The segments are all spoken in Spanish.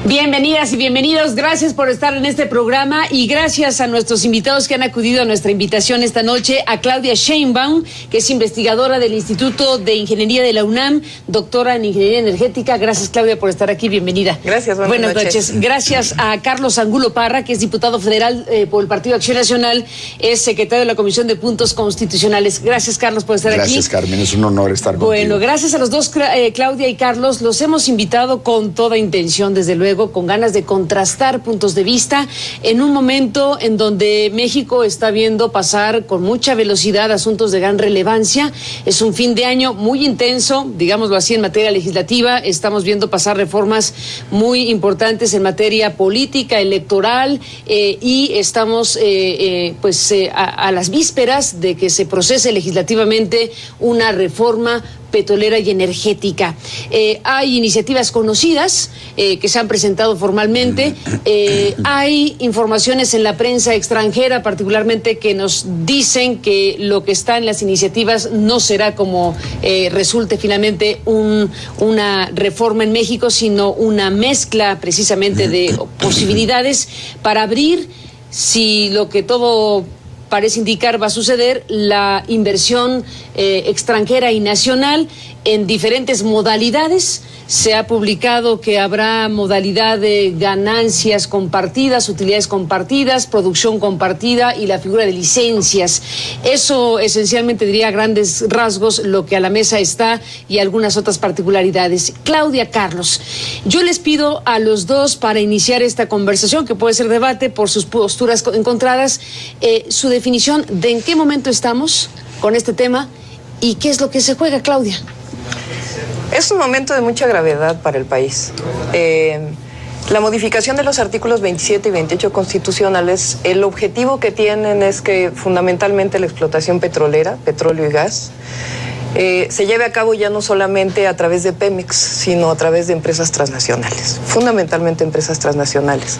Bienvenidas y bienvenidos, gracias por estar en este programa y gracias a nuestros invitados que han acudido a nuestra invitación esta noche, a Claudia Sheinbaum, que es investigadora del Instituto de Ingeniería de la UNAM, doctora en Ingeniería Energética. Gracias, Claudia, por estar aquí, bienvenida. Gracias, buenas noches. Gracias a Carlos Angulo Parra, que es diputado federal por el Partido Acción Nacional, es secretario de la Comisión de Puntos Constitucionales. Gracias, Carlos, por estar aquí. Gracias, Carmen, es un honor estar contigo. Bueno, gracias a los dos, Claudia y Carlos, los hemos invitado con toda intención, desde luego, con ganas de contrastar puntos de vista en un momento en donde México está viendo pasar con mucha velocidad asuntos de gran relevancia. Es un fin de año muy intenso, digámoslo así, en materia legislativa. Estamos viendo pasar reformas muy importantes en materia política, electoral, y estamos a las vísperas de que se procese legislativamente una reforma petrolera y energética. Hay iniciativas conocidas que se han presentado formalmente, hay informaciones en la prensa extranjera particularmente que nos dicen que lo que está en las iniciativas no será como resulte finalmente una reforma en México, sino una mezcla precisamente de posibilidades para abrir, si lo que todo parece indicar va a suceder, la inversión extranjera y nacional en diferentes modalidades. Se ha publicado que habrá modalidad de ganancias compartidas, utilidades compartidas, producción compartida y la figura de licencias. Eso esencialmente, diría a grandes rasgos, lo que a la mesa está y algunas otras particularidades. Claudia, Carlos, yo les pido a los dos, para iniciar esta conversación, que puede ser debate por sus posturas encontradas, su definición de en qué momento estamos con este tema y qué es lo que se juega, Claudia. Es un momento de mucha gravedad para el país. La modificación de los artículos 27 y 28 constitucionales, el objetivo que tienen es que fundamentalmente la explotación petrolera, petróleo y gas, se lleve a cabo ya no solamente a través de Pemex, sino a través de empresas transnacionales, fundamentalmente empresas transnacionales.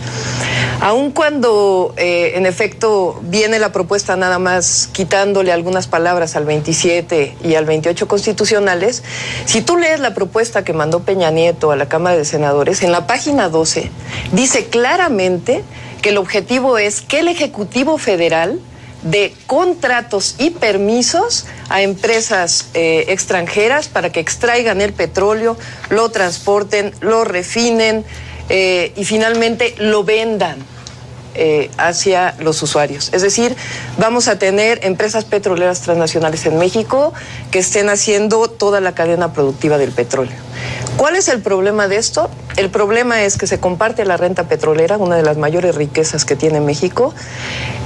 Aun cuando, en efecto, viene la propuesta nada más quitándole algunas palabras al 27 y al 28 constitucionales, si tú lees la propuesta que mandó Peña Nieto a la Cámara de Senadores, en la página 12, dice claramente que el objetivo es que el Ejecutivo Federal de contratos y permisos a empresas extranjeras para que extraigan el petróleo, lo transporten, lo refinen y finalmente lo vendan hacia los usuarios. Es decir, vamos a tener empresas petroleras transnacionales en México que estén haciendo toda la cadena productiva del petróleo. ¿Cuál es el problema de esto? El problema es que se comparte la renta petrolera, una de las mayores riquezas que tiene México.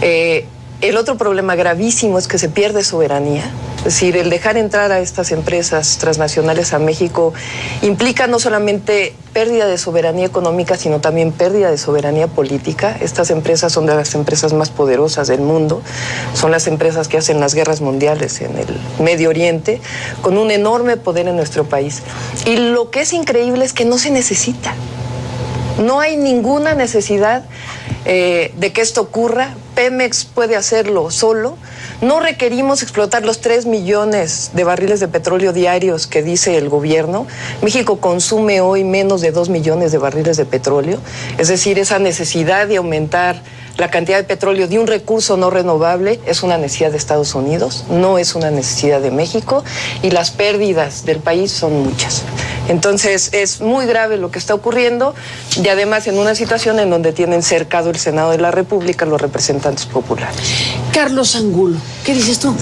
El otro problema gravísimo es que se pierde soberanía. Es decir, el dejar entrar a estas empresas transnacionales a México implica no solamente pérdida de soberanía económica, sino también pérdida de soberanía política. Estas empresas son de las empresas más poderosas del mundo, son las empresas que hacen las guerras mundiales en el Medio Oriente, con un enorme poder en nuestro país. Y lo que es increíble es que no se necesita. No hay ninguna necesidad de que esto ocurra. Pemex puede hacerlo solo. No requerimos explotar los 3 millones de barriles de petróleo diarios que dice el gobierno. México consume hoy menos de 2 millones de barriles de petróleo. Es decir, esa necesidad de aumentar la cantidad de petróleo de un recurso no renovable es una necesidad de Estados Unidos, no es una necesidad de México, y las pérdidas del país son muchas. Entonces es muy grave lo que está ocurriendo, y además en una situación en donde tienen cercado el Senado de la República los representantes populares. Carlos Angulo, ¿qué dices tú?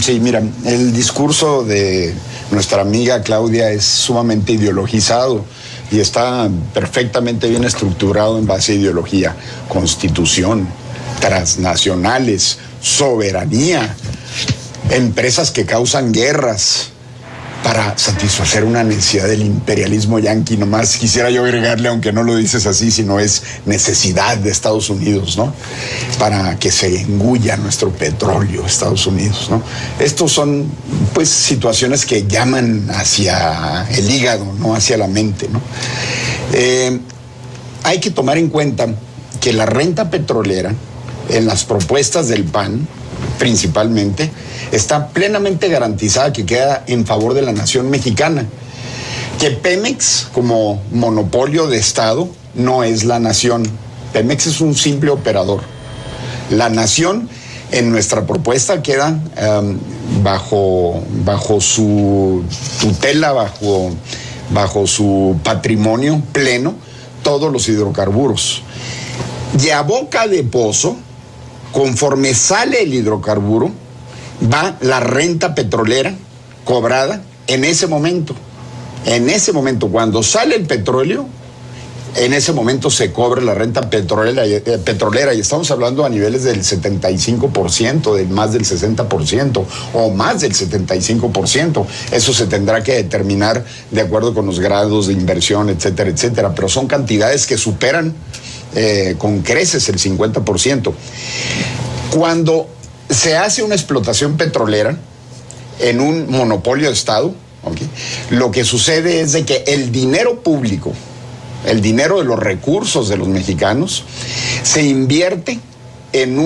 Sí, mira, el discurso de nuestra amiga Claudia es sumamente ideologizado y está perfectamente bien estructurado en base a ideología, constitución, transnacionales, soberanía, empresas que causan guerras para satisfacer una necesidad del imperialismo yanqui. Nomás quisiera yo agregarle, aunque no lo dices así, sino es necesidad de Estados Unidos, ¿no? Para que se engulla nuestro petróleo, Estados Unidos, ¿no? Estos son, pues, situaciones que llaman hacia el hígado, no hacia la mente, ¿no? Hay que tomar en cuenta que la renta petrolera, en las propuestas del PAN, principalmente, está plenamente garantizada que queda en favor de la nación mexicana. Que Pemex, como monopolio de Estado, no es la nación. Pemex es un simple operador. La nación, en nuestra propuesta, queda bajo su tutela, bajo su patrimonio pleno, todos los hidrocarburos. Y a boca de pozo, conforme sale el hidrocarburo, va la renta petrolera cobrada en ese momento. En ese momento, cuando sale el petróleo, en ese momento se cobra la renta petrolera y estamos hablando a niveles del 75%, de más del 60% o más del 75%. Eso se tendrá que determinar de acuerdo con los grados de inversión, etcétera, etcétera. Pero son cantidades que superan con creces el 50%. Cuando se hace una explotación petrolera en un monopolio de Estado, ¿okay?, lo que sucede es de que el dinero público, el dinero de los recursos de los mexicanos, se invierte en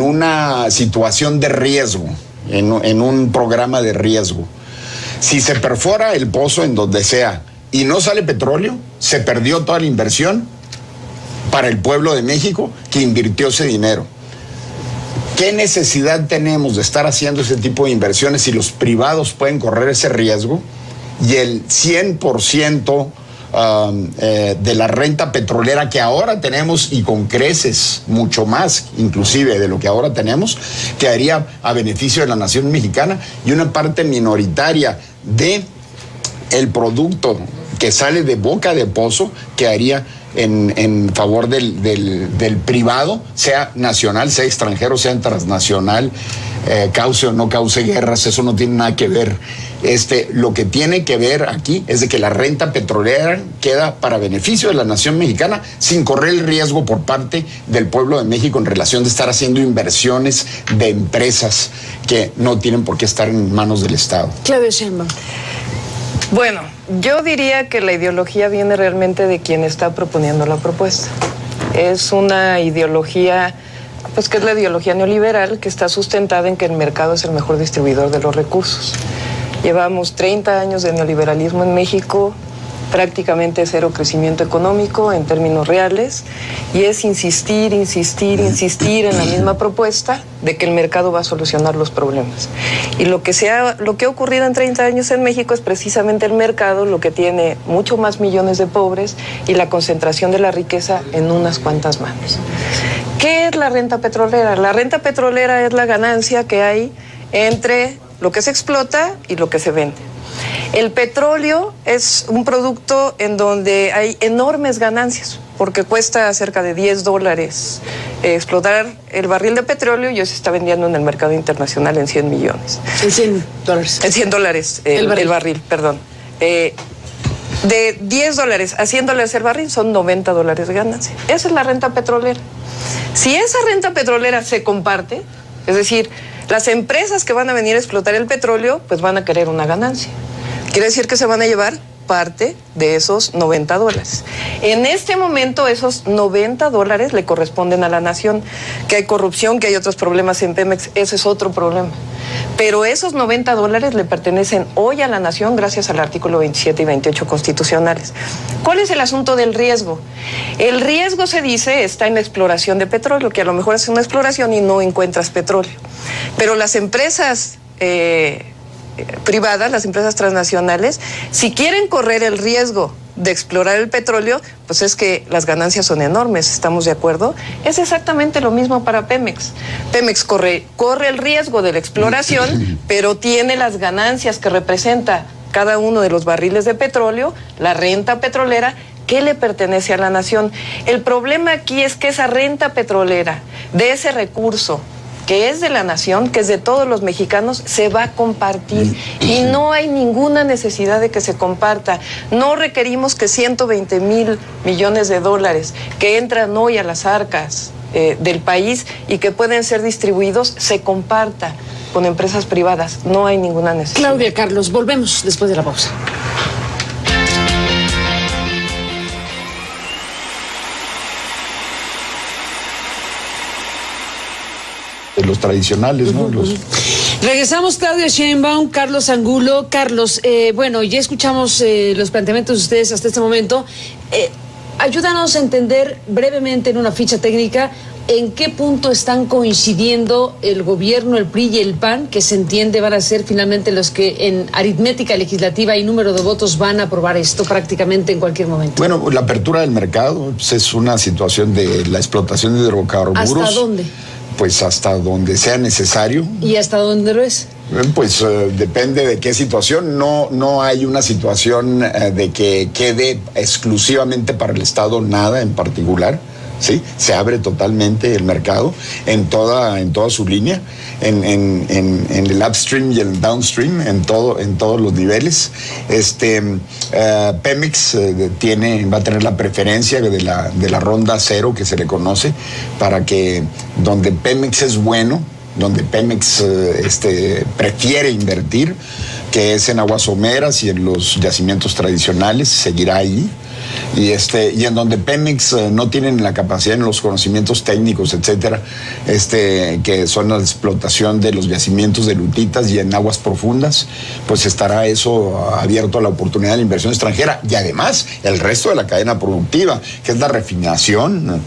una situación de riesgo, en un programa de riesgo. Si se perfora el pozo en donde sea y no sale petróleo, se perdió toda la inversión para el pueblo de México que invirtió ese dinero. ¿Qué necesidad tenemos de estar haciendo ese tipo de inversiones si los privados pueden correr ese riesgo y el 100% de la renta petrolera que ahora tenemos, y con creces mucho más inclusive de lo que ahora tenemos, quedaría a beneficio de la nación mexicana, y una parte minoritaria de el producto que sale de boca de pozo quedaría en favor del privado, sea nacional, sea extranjero, sea transnacional, cause o no cause guerras. Eso no tiene nada que ver. Lo que tiene que ver aquí es de que la renta petrolera queda para beneficio de la nación mexicana sin correr el riesgo por parte del pueblo de México en relación de estar haciendo inversiones de empresas que no tienen por qué estar en manos del Estado. Claudia Sheinbaum. Bueno, yo diría que la ideología viene realmente de quien está proponiendo la propuesta. Es una ideología, pues que es la ideología neoliberal, que está sustentada en que el mercado es el mejor distribuidor de los recursos. Llevamos 30 años de neoliberalismo en México, prácticamente cero crecimiento económico en términos reales, y es insistir en la misma propuesta de que el mercado va a solucionar los problemas. Y lo que ha ocurrido en 30 años en México es precisamente el mercado lo que tiene mucho más millones de pobres y la concentración de la riqueza en unas cuantas manos. ¿Qué es la renta petrolera? La renta petrolera es la ganancia que hay entre lo que se explota y lo que se vende. El petróleo es un producto en donde hay enormes ganancias, porque cuesta cerca de $10 explotar el barril de petróleo, y hoy se está vendiendo en el mercado internacional en 100 millones. En $100. En $100 el barril, perdón. De $10 a $100 el barril son $90 de ganancia. Esa es la renta petrolera. Si esa renta petrolera se comparte, es decir, las empresas que van a venir a explotar el petróleo, pues van a querer una ganancia. Quiere decir que se van a llevar parte de esos $90. En este momento esos $90 le corresponden a la nación. Que hay corrupción, que hay otros problemas en Pemex, ese es otro problema. Pero esos $90 le pertenecen hoy a la nación gracias al artículo 27 y 28 constitucionales. ¿Cuál es el asunto del riesgo? El riesgo, se dice, está en la exploración de petróleo, que a lo mejor es una exploración y no encuentras petróleo. Pero las empresas privadas, las empresas transnacionales, si quieren correr el riesgo de explorar el petróleo, pues es que las ganancias son enormes, ¿estamos de acuerdo? Es exactamente lo mismo para Pemex. Pemex corre el riesgo de la exploración, pero tiene las ganancias que representa cada uno de los barriles de petróleo, la renta petrolera, que le pertenece a la nación. El problema aquí es que esa renta petrolera, de ese recurso que es de la nación, que es de todos los mexicanos, se va a compartir, y no hay ninguna necesidad de que se comparta. No requerimos que 120,000 millones de dólares que entran hoy a las arcas del país y que pueden ser distribuidos se comparta con empresas privadas. No hay ninguna necesidad. Claudia, Carlos, volvemos después de la pausa. Los tradicionales, ¿no? Regresamos, Claudia Sheinbaum, Carlos Angulo. Carlos, bueno, ya escuchamos los planteamientos de ustedes hasta este momento. Ayúdanos a entender brevemente en una ficha técnica en qué punto están coincidiendo el gobierno, el PRI y el PAN, que se entiende van a ser finalmente los que en aritmética legislativa y número de votos van a aprobar esto prácticamente en cualquier momento. Bueno, la apertura del mercado pues, es una situación de la explotación de hidrocarburos. ¿Hasta dónde? Pues hasta donde sea necesario. ¿Y hasta dónde lo es? Pues depende de qué situación. No hay una situación de que quede exclusivamente para el Estado nada en particular. Sí, se abre totalmente el mercado en toda su línea, en el upstream y el downstream, en todos los niveles. Pemex va a tener la preferencia de la ronda cero que se le conoce, para que donde Pemex es bueno, donde Pemex prefiere invertir, que es en aguas someras y en los yacimientos tradicionales, seguirá ahí. Y en donde Pemex no tienen la capacidad en los conocimientos técnicos, etcétera, que son la explotación de los yacimientos de lutitas y en aguas profundas, pues estará eso abierto a la oportunidad de la inversión extranjera. Y además el resto de la cadena productiva, que es la refinación,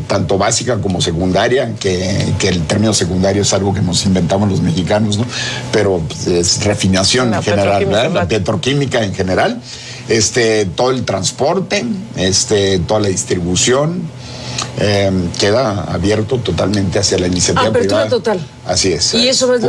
tanto básica como secundaria, que el término secundario es algo que nos inventamos los mexicanos, ¿no? Pero pues, es refinación en general, ¿verdad? La petroquímica en general. Todo el transporte, toda la distribución, queda abierto totalmente hacia la iniciativa privada. Apertura total. Así es. ¿Y eso es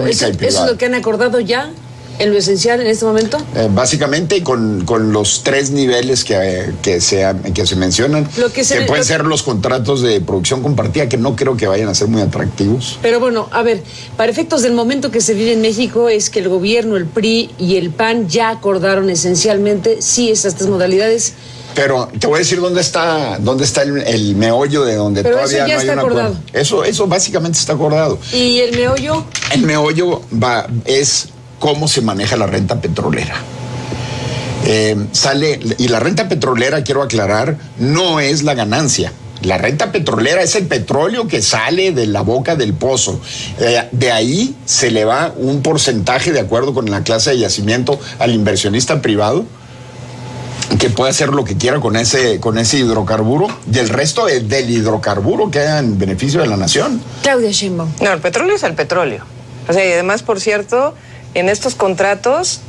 lo que han acordado ya? ¿En lo esencial en este momento? Básicamente con los tres niveles que se mencionan, que pueden ser los contratos de producción compartida, que no creo que vayan a ser muy atractivos. Pero bueno, a ver, para efectos del momento que se vive en México, es que el gobierno, el PRI y el PAN ya acordaron esencialmente sí esas tres modalidades. Pero te voy a decir dónde está el meollo de donde pero todavía no hay un acuerdo. Eso básicamente está acordado. ¿Y el meollo? El meollo es cómo se maneja la renta petrolera. Y la renta petrolera, quiero aclarar, no es la ganancia. La renta petrolera es el petróleo que sale de la boca del pozo. De ahí se le va un porcentaje, de acuerdo con la clase de yacimiento, al inversionista privado, que puede hacer lo que quiera con ese hidrocarburo, y el resto del hidrocarburo queda en beneficio de la nación. Claudia Sheinbaum. No, el petróleo es el petróleo. O sea, y además, por cierto, en estos contratos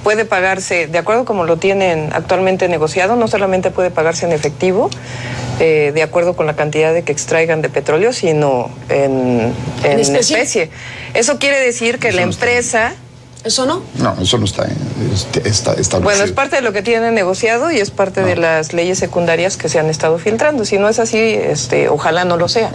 puede pagarse, de acuerdo como lo tienen actualmente negociado, no solamente puede pagarse en efectivo, de acuerdo con la cantidad de que extraigan de petróleo, sino en especie. Eso quiere decir que la empresa... ¿Eso no? No, eso no está establecido. Bueno, es parte de lo que tienen negociado y es parte de las leyes secundarias que se han estado filtrando. Si no es así, ojalá no lo sea.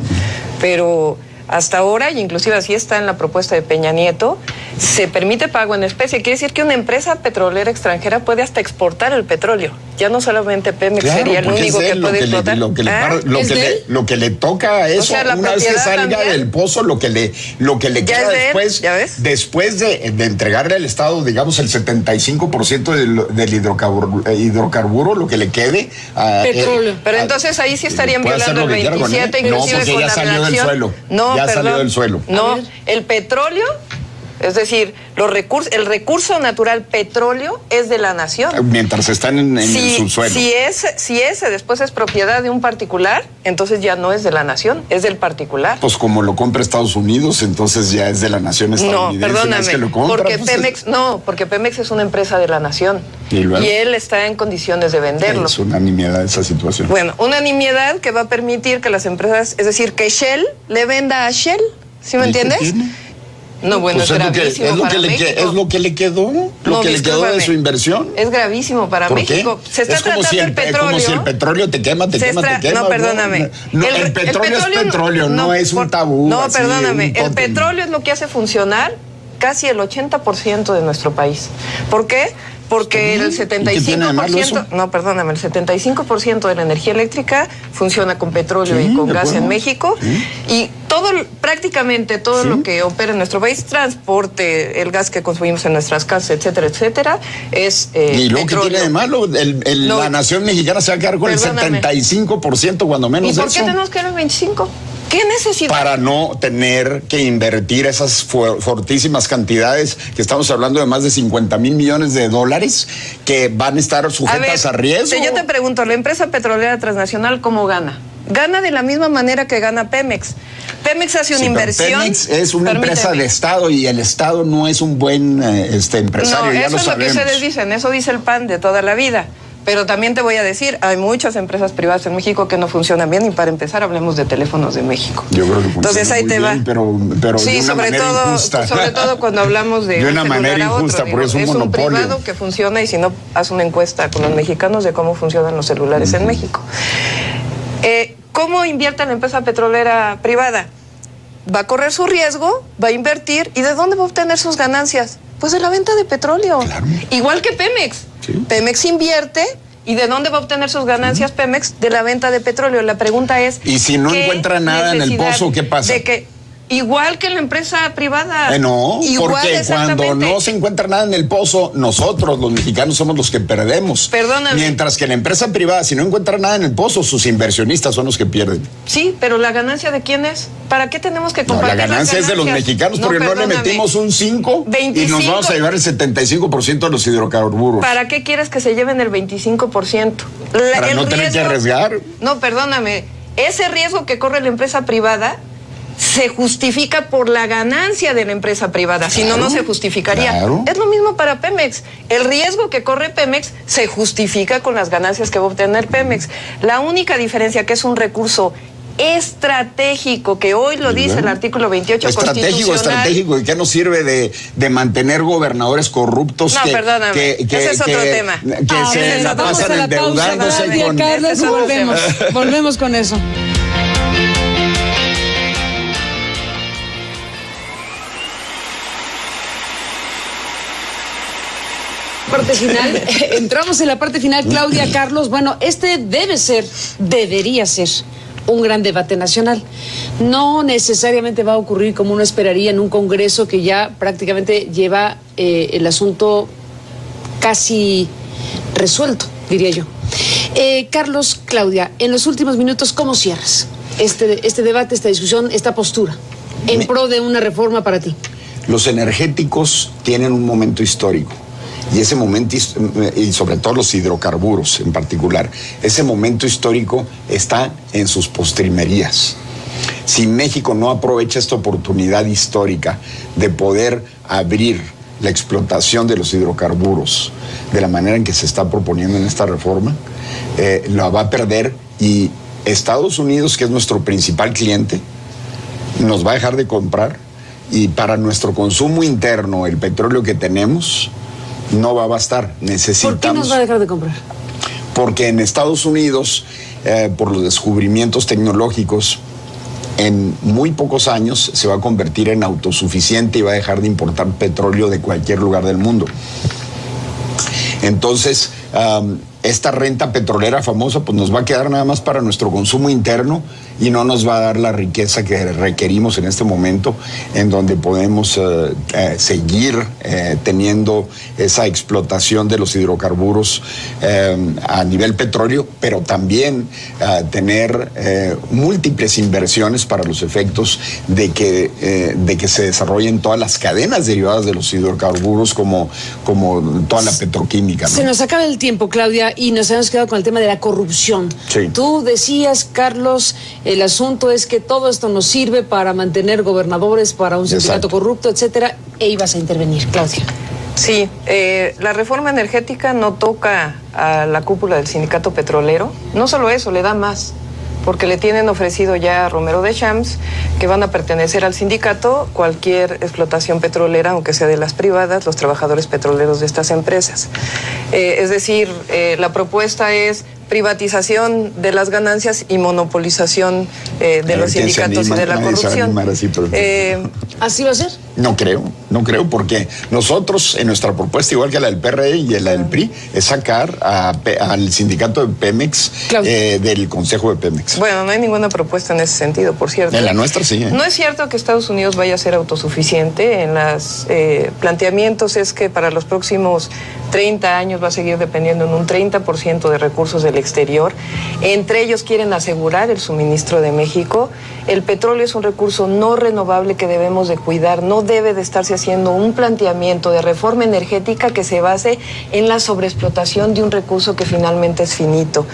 Pero hasta ahora, y inclusive así está en la propuesta de Peña Nieto, se permite pago en especie. Quiere decir que una empresa petrolera extranjera puede hasta exportar el petróleo. Ya no solamente Pemex sería el único que puede explotar. Lo que le toca a eso, o sea, una vez que salga también del pozo, lo que le queda después de entregarle al Estado, digamos, el 75% del hidrocarburo, lo que le quede petróleo. Pero entonces ahí sí estarían violando el 27, inclusive no, porque con ya la salió del suelo. Salió del suelo. No, el petróleo, es decir, el recurso natural petróleo es de la nación. Mientras están en el subsuelo. Si ese después es propiedad de un particular, entonces ya no es de la nación, es del particular. Pues como lo compra Estados Unidos, entonces ya es de la nación estadounidense. No, perdóname, que lo compra, porque Pemex es una empresa de la nación. Y él está en condiciones de venderlo. Es una nimiedad esa situación. Bueno, una nimiedad que va a permitir que las empresas, es decir, que Shell le venda a Shell, ¿sí me entiendes? No, bueno, pues es gravísimo para México. Es lo que le quedó, le quedó de su inversión. Es gravísimo para México. Se está tratando el petróleo. Es como si el petróleo te quema. No, perdóname. No, el petróleo es petróleo, no es un tabú. No, perdóname. El petróleo es lo que hace funcionar casi el 80% de nuestro país. ¿Por qué? Porque el 75%, no, perdóname, el 75% de la energía eléctrica funciona con petróleo y con gas en México. Y prácticamente todo lo que opera en nuestro país, transporte, el gas que consumimos en nuestras casas, etcétera, etcétera, es ¿Y lo que tiene de malo? La nación mexicana se va a quedar con el 75% cuando menos. ¿Y por qué tenemos que ir al 25%? ¿Qué necesidad? Para no tener que invertir esas fortísimas cantidades, que estamos hablando de más de 50,000 millones de dólares, que van a estar sujetas a riesgo. Yo te pregunto, ¿la empresa petrolera transnacional cómo gana? Gana de la misma manera que gana Pemex. Pemex hace una inversión. Pemex es una empresa de Estado y el Estado no es un buen empresario. No, ya eso es lo que ustedes dicen, eso dice el PAN de toda la vida. Pero también te voy a decir, hay muchas empresas privadas en México que no funcionan bien, y para empezar hablemos de Teléfonos de México. Yo creo que funciona. Entonces ahí muy te bien, va. Pero sí, de una manera injusta. sobre todo cuando hablamos de una manera injusta, porque es un monopolio. Es un privado que funciona, y si no, haz una encuesta con los mexicanos de cómo funcionan los celulares en México. ¿Cómo invierte la empresa petrolera privada? Va a correr su riesgo, va a invertir, ¿y de dónde va a obtener sus ganancias? Pues de la venta de petróleo. Claro. Igual que Pemex. Sí. Pemex invierte, ¿y de dónde va a obtener sus ganancias Pemex? De la venta de petróleo. La pregunta es... ¿Y si no encuentra nada en el pozo, qué pasa? Igual que la empresa privada. No, porque cuando no se encuentra nada en el pozo, nosotros, los mexicanos, somos los que perdemos. Perdóname. Mientras que la empresa privada, si no encuentra nada en el pozo, sus inversionistas son los que pierden. Sí, pero ¿la ganancia de quién es? ¿Para qué tenemos que compartir la ganancia es de los mexicanos, porque no le metimos un 5 y nos vamos a llevar el 75% de los hidrocarburos. ¿Para qué quieres que se lleven el 25%? Para no tener que arriesgar. No, perdóname. Ese riesgo que corre la empresa privada se justifica por la ganancia de la empresa privada, si no, no se justificaría. Claro. Es lo mismo para Pemex. El riesgo que corre Pemex se justifica con las ganancias que va a obtener Pemex. La única diferencia, que es un recurso estratégico, que hoy lo dice el artículo 28 Estratégico, ¿y qué nos sirve de mantener gobernadores corruptos? No, perdóname, ese es otro tema. Que se la pasan endeudándose con... Carlos, volvemos con eso. Parte final, entramos en la parte final, Claudia, Carlos. Bueno, este debería ser un gran debate nacional. No necesariamente va a ocurrir como uno esperaría en un Congreso que ya prácticamente lleva el asunto casi resuelto, diría yo. Carlos, Claudia, en los últimos minutos, ¿cómo cierras este debate, esta discusión, esta postura en pro de una reforma para ti? Los energéticos tienen un momento histórico. Y ese momento, y sobre todo los hidrocarburos en particular, ese momento histórico está en sus postrimerías. Si México no aprovecha esta oportunidad histórica de poder abrir la explotación de los hidrocarburos de la manera en que se está proponiendo en esta reforma, la va a perder, y Estados Unidos, que es nuestro principal cliente, nos va a dejar de comprar, y para nuestro consumo interno, el petróleo que tenemos no va a bastar. Necesitamos... ¿Por qué nos va a dejar de comprar? Porque en Estados Unidos, por los descubrimientos tecnológicos, en muy pocos años se va a convertir en autosuficiente y va a dejar de importar petróleo de cualquier lugar del mundo. Entonces, esta renta petrolera famosa pues nos va a quedar nada más para nuestro consumo interno, y no nos va a dar la riqueza que requerimos en este momento, en donde podemos seguir teniendo esa explotación de los hidrocarburos a nivel petróleo, pero también tener múltiples inversiones para los efectos de que se desarrollen todas las cadenas derivadas de los hidrocarburos, como toda la petroquímica, ¿no? Se nos acaba el tiempo, Claudia, y nos hemos quedado con el tema de la corrupción. Sí. Tú decías, Carlos, el asunto es que todo esto nos sirve para mantener gobernadores, para un sindicato corrupto, etcétera, e ibas a intervenir, Claudia. Sí, la reforma energética no toca a la cúpula del sindicato petrolero. No solo eso, le da más, porque le tienen ofrecido ya a Romero Deschamps que van a pertenecer al sindicato cualquier explotación petrolera, aunque sea de las privadas, los trabajadores petroleros de estas empresas. Es decir, la propuesta es privatización de las ganancias y monopolización de los sindicatos y de la corrupción. ¿Así va a ser? No creo, porque nosotros en nuestra propuesta, igual que la del PRD y la del PRI, es sacar al sindicato de Pemex del Consejo de Pemex. Bueno, no hay ninguna propuesta en ese sentido, por cierto. En la nuestra sí. No es cierto que Estados Unidos vaya a ser autosuficiente. En los planteamientos es que para los próximos 30 años va a seguir dependiendo en un 30% de recursos del exterior. Entre ellos quieren asegurar el suministro de México. El petróleo es un recurso no renovable que debemos de cuidar. No debe de estarse haciendo un planteamiento de reforma energética que se base en la sobreexplotación de un recurso que finalmente es finito.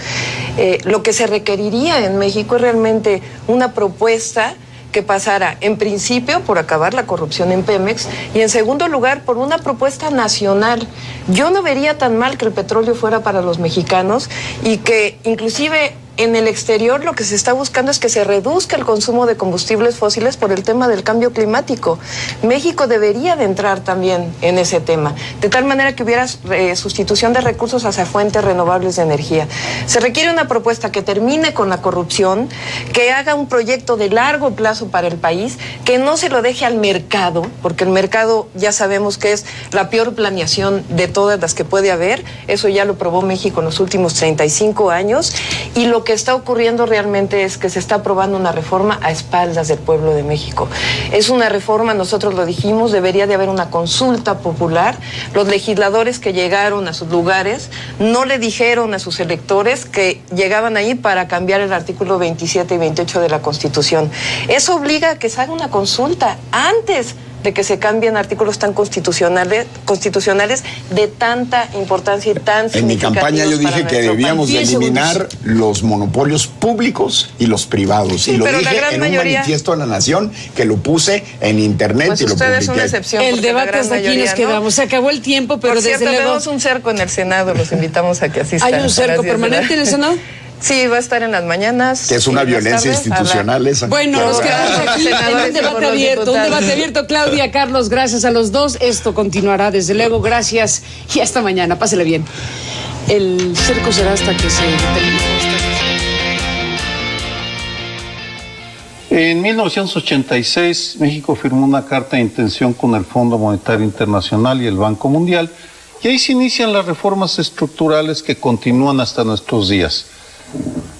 Lo que se requeriría en México es realmente una propuesta que pasara, en principio, por acabar la corrupción en Pemex y, en segundo lugar, por una propuesta nacional. Yo no vería tan mal que el petróleo fuera para los mexicanos y que, inclusive, en el exterior lo que se está buscando es que se reduzca el consumo de combustibles fósiles por el tema del cambio climático. México debería de entrar también en ese tema, de tal manera que hubiera sustitución de recursos hacia fuentes renovables de energía. Se requiere una propuesta que termine con la corrupción, que haga un proyecto de largo plazo para el país, que no se lo deje al mercado, porque el mercado ya sabemos que es la peor planeación de todas las que puede haber. Eso ya lo probó México en los últimos 35 años, y lo que está ocurriendo realmente es que se está aprobando una reforma a espaldas del pueblo de México. Es una reforma, nosotros lo dijimos, debería de haber una consulta popular. Los legisladores que llegaron a sus lugares no le dijeron a sus electores que llegaban ahí para cambiar el artículo 27 y 28 de la Constitución. Eso obliga a que se haga una consulta antes de que se cambien artículos tan constitucionales de tanta importancia y tan significativos. En mi campaña yo dije que debíamos de eliminar los monopolios públicos y los privados. Sí, y lo dije en un manifiesto a la Nación que lo puse en internet, pues y lo publiqué. Usted es una excepción. El debate hasta aquí nos quedamos. Se acabó el tiempo, pero por cierto, desde luego... tenemos un cerco en el Senado, los invitamos a que asistan. ¿Hay un cerco permanente en el Senado? Sí, va a estar en las mañanas. Que es una violencia institucional esa. Bueno, nos quedamos aquí en un debate abierto, Claudia, Carlos, gracias a los dos. Esto continuará, desde luego, gracias y hasta mañana. Pásele bien. El cerco será hasta que se termine. En 1986, México firmó una carta de intención con el Fondo Monetario Internacional y el Banco Mundial, y ahí se inician las reformas estructurales que continúan hasta nuestros días.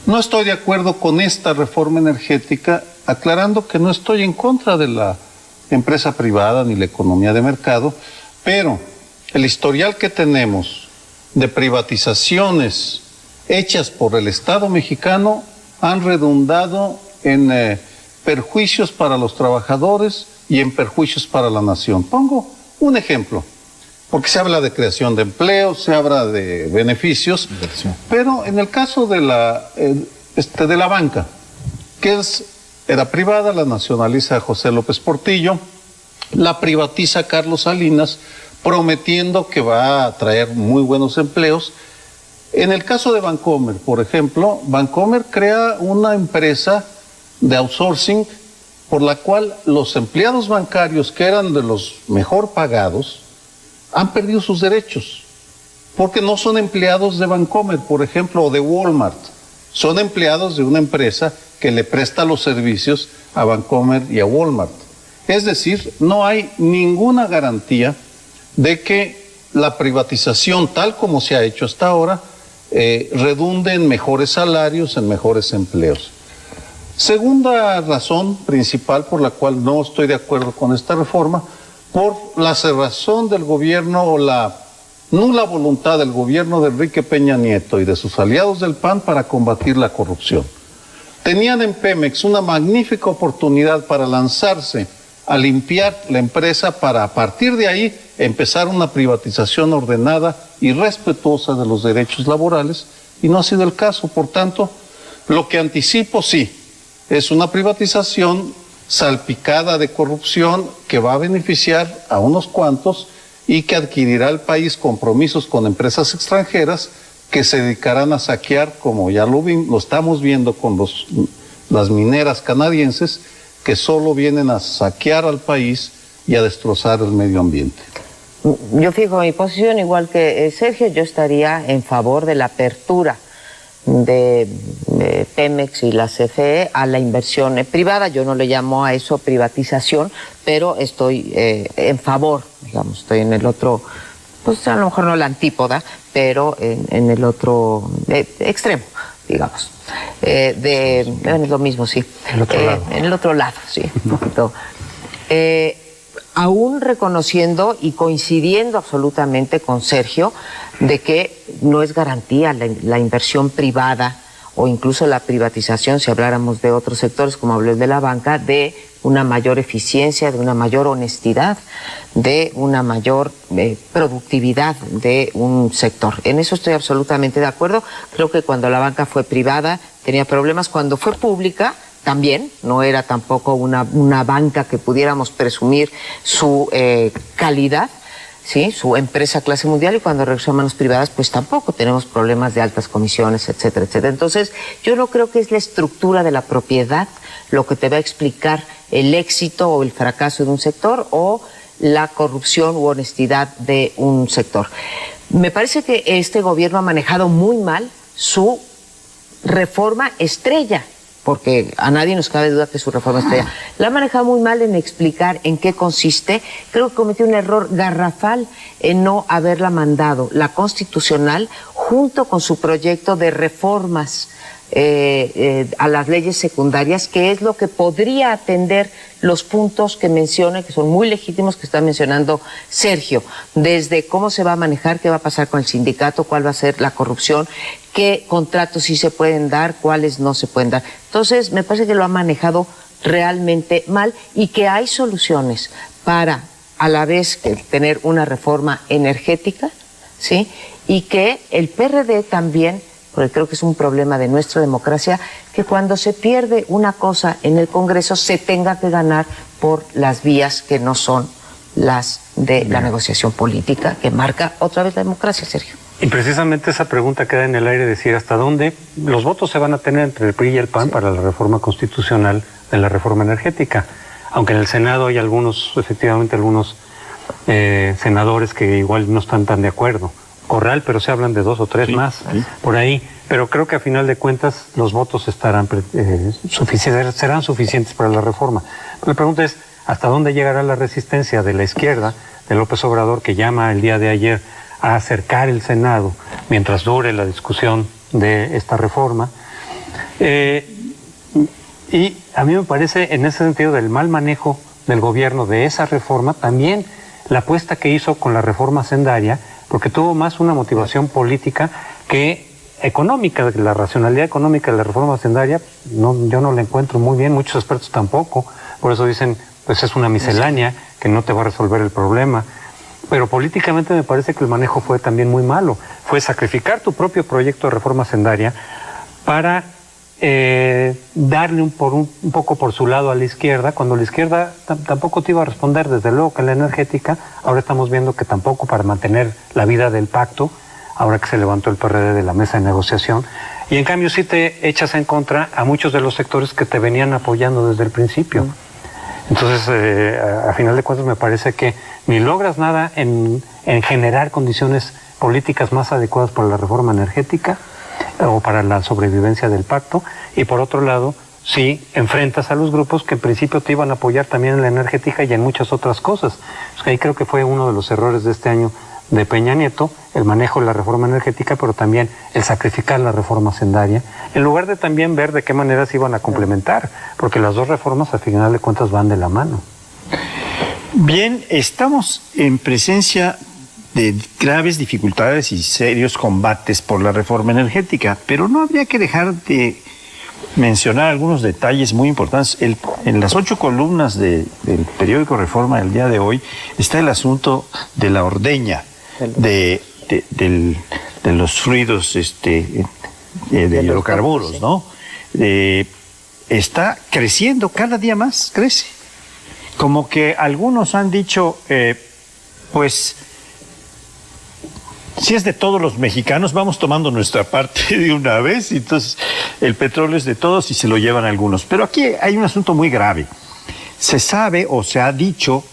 No estoy de acuerdo con esta reforma energética, aclarando que no estoy en contra de la empresa privada ni la economía de mercado, pero el historial que tenemos de privatizaciones hechas por el Estado mexicano han redundado en perjuicios para los trabajadores y en perjuicios para la nación. Pongo un ejemplo. Porque se habla de creación de empleo, se habla de beneficios, pero en el caso de la banca, que era privada, la nacionaliza José López Portillo, la privatiza Carlos Salinas, prometiendo que va a traer muy buenos empleos. En el caso de Bancomer, por ejemplo, Bancomer crea una empresa de outsourcing por la cual los empleados bancarios, que eran de los mejor pagados, han perdido sus derechos, porque no son empleados de Bancomer, por ejemplo, o de Walmart. Son empleados de una empresa que le presta los servicios a Bancomer y a Walmart. Es decir, no hay ninguna garantía de que la privatización, tal como se ha hecho hasta ahora, redunde en mejores salarios, en mejores empleos. Segunda razón principal por la cual no estoy de acuerdo con esta reforma, por la cerrazón del gobierno o la nula voluntad del gobierno de Enrique Peña Nieto y de sus aliados del PAN para combatir la corrupción. Tenían en Pemex una magnífica oportunidad para lanzarse a limpiar la empresa para, a partir de ahí, empezar una privatización ordenada y respetuosa de los derechos laborales, y no ha sido el caso. Por tanto, lo que anticipo sí es una privatización salpicada de corrupción que va a beneficiar a unos cuantos y que adquirirá el país compromisos con empresas extranjeras que se dedicarán a saquear, como ya lo estamos viendo con las mineras canadienses, que solo vienen a saquear al país y a destrozar el medio ambiente. Yo fijo mi posición, igual que Sergio, yo estaría en favor de la apertura de Pemex y la CFE a la inversión privada. Yo no le llamo a eso privatización, pero estoy en favor, digamos, estoy en el otro, pues a lo mejor no la antípoda, pero en el otro extremo, digamos. Es lo mismo, sí. El otro lado. En el otro lado, sí. Aún reconociendo y coincidiendo absolutamente con Sergio de que no es garantía la inversión privada o incluso la privatización, si habláramos de otros sectores, como hablé de la banca, de una mayor eficiencia, de una mayor honestidad, de una mayor productividad de un sector. En eso estoy absolutamente de acuerdo. Creo que cuando la banca fue privada tenía problemas, cuando fue pública también, no era tampoco una banca que pudiéramos presumir su calidad, ¿sí? Su empresa clase mundial, y cuando regresó a manos privadas, pues tampoco tenemos problemas de altas comisiones, etcétera, etcétera. Entonces, yo no creo que es la estructura de la propiedad lo que te va a explicar el éxito o el fracaso de un sector o la corrupción u honestidad de un sector. Me parece que este gobierno ha manejado muy mal su reforma estrella, porque a nadie nos cabe duda que su reforma estrella la ha manejado muy mal en explicar en qué consiste. Creo que cometió un error garrafal en no haberla mandado la constitucional junto con su proyecto de reformas a las leyes secundarias, que es lo que podría atender los puntos que menciona, que son muy legítimos, que está mencionando Sergio, desde cómo se va a manejar, qué va a pasar con el sindicato, cuál va a ser la corrupción, qué contratos sí se pueden dar, cuáles no se pueden dar. Entonces, me parece que lo ha manejado realmente mal y que hay soluciones para, a la vez, que tener una reforma energética, ¿sí? Y que el PRD también, porque creo que es un problema de nuestra democracia, que cuando se pierde una cosa en el Congreso se tenga que ganar por las vías que no son las de la negociación política, que marca otra vez la democracia, Sergio. Y precisamente esa pregunta queda en el aire, decir hasta dónde los votos se van a tener entre el PRI y el PAN para la reforma constitucional de la reforma energética. Aunque en el Senado hay algunos, efectivamente algunos senadores que igual no están tan de acuerdo. Corral, pero se hablan de 2 o 3 más por ahí. Pero creo que a final de cuentas los votos estarán serán suficientes para la reforma. Pero la pregunta es, ¿hasta dónde llegará la resistencia de la izquierda, de López Obrador, que llama el día de ayer a acercar el Senado mientras dure la discusión de esta reforma? Y a mí me parece, en ese sentido del mal manejo del gobierno de esa reforma, también la apuesta que hizo con la reforma hacendaria, porque tuvo más una motivación política que económica. La racionalidad económica de la reforma hacendaria yo no la encuentro muy bien, muchos expertos tampoco, por eso dicen, pues es una miscelánea que no te va a resolver el problema. Pero políticamente me parece que el manejo fue también muy malo. Fue sacrificar tu propio proyecto de reforma hacendaria para darle un poco por su lado a la izquierda, cuando la izquierda tampoco te iba a responder, desde luego que en la energética. Ahora estamos viendo que tampoco, para mantener la vida del pacto, ahora que se levantó el PRD de la mesa de negociación, y en cambio sí te echas en contra a muchos de los sectores que te venían apoyando desde el principio. Entonces, a final de cuentas, me parece que ni logras nada en generar condiciones políticas más adecuadas para la reforma energética o para la sobrevivencia del pacto, y por otro lado, sí enfrentas a los grupos que en principio te iban a apoyar también en la energética y en muchas otras cosas. Pues ahí creo que fue uno de los errores de este año de Peña Nieto, el manejo de la reforma energética, pero también el sacrificar la reforma hacendaria, en lugar de también ver de qué manera se iban a complementar, porque las dos reformas al final de cuentas van de la mano. Bien, estamos en presencia de graves dificultades y serios combates por la reforma energética, pero no habría que dejar de mencionar algunos detalles muy importantes. En las 8 columnas del periódico Reforma del día de hoy está el asunto de la ordeña, de los fluidos de hidrocarburos, ¿no? Está creciendo, cada día más crece. Como que algunos han dicho, pues, si es de todos los mexicanos, vamos tomando nuestra parte de una vez, y entonces el petróleo es de todos y se lo llevan algunos. Pero aquí hay un asunto muy grave. Se sabe o se ha dicho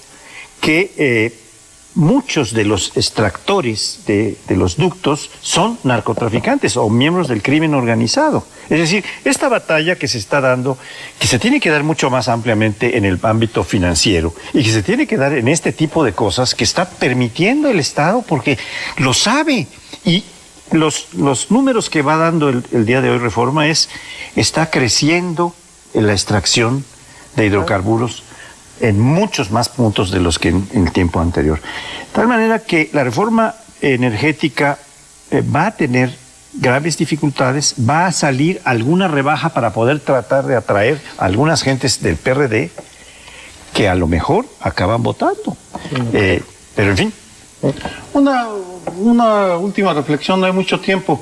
que muchos de los extractores de los ductos son narcotraficantes o miembros del crimen organizado. Es decir, esta batalla que se está dando, que se tiene que dar mucho más ampliamente en el ámbito financiero y que se tiene que dar en este tipo de cosas que está permitiendo el Estado, porque lo sabe. Y los números que va dando el día de hoy Reforma está creciendo en la extracción de hidrocarburos en muchos más puntos de los que en el tiempo anterior. De tal manera que la reforma energética va a tener graves dificultades, va a salir alguna rebaja para poder tratar de atraer a algunas gentes del PRD que a lo mejor acaban votando. Pero en fin. Una última reflexión, no hay mucho tiempo.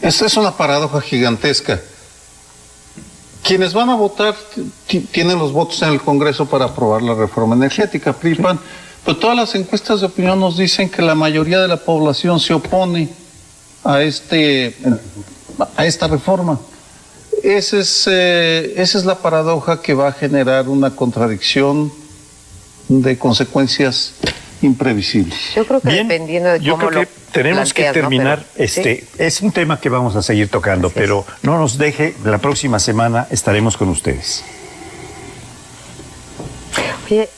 Esta es una paradoja gigantesca. Quienes van a votar tienen los votos en el Congreso para aprobar la reforma energética, PRI, PAN, pero todas las encuestas de opinión nos dicen que la mayoría de la población se opone a esta reforma. Esa es la paradoja que va a generar una contradicción de consecuencias imprevisibles. Yo creo que Bien, dependiendo de yo cómo creo que tenemos que terminar. ¿No? Pero, ¿sí? Es un tema que vamos a seguir tocando, pero no nos deje, la próxima semana estaremos con ustedes. Oye,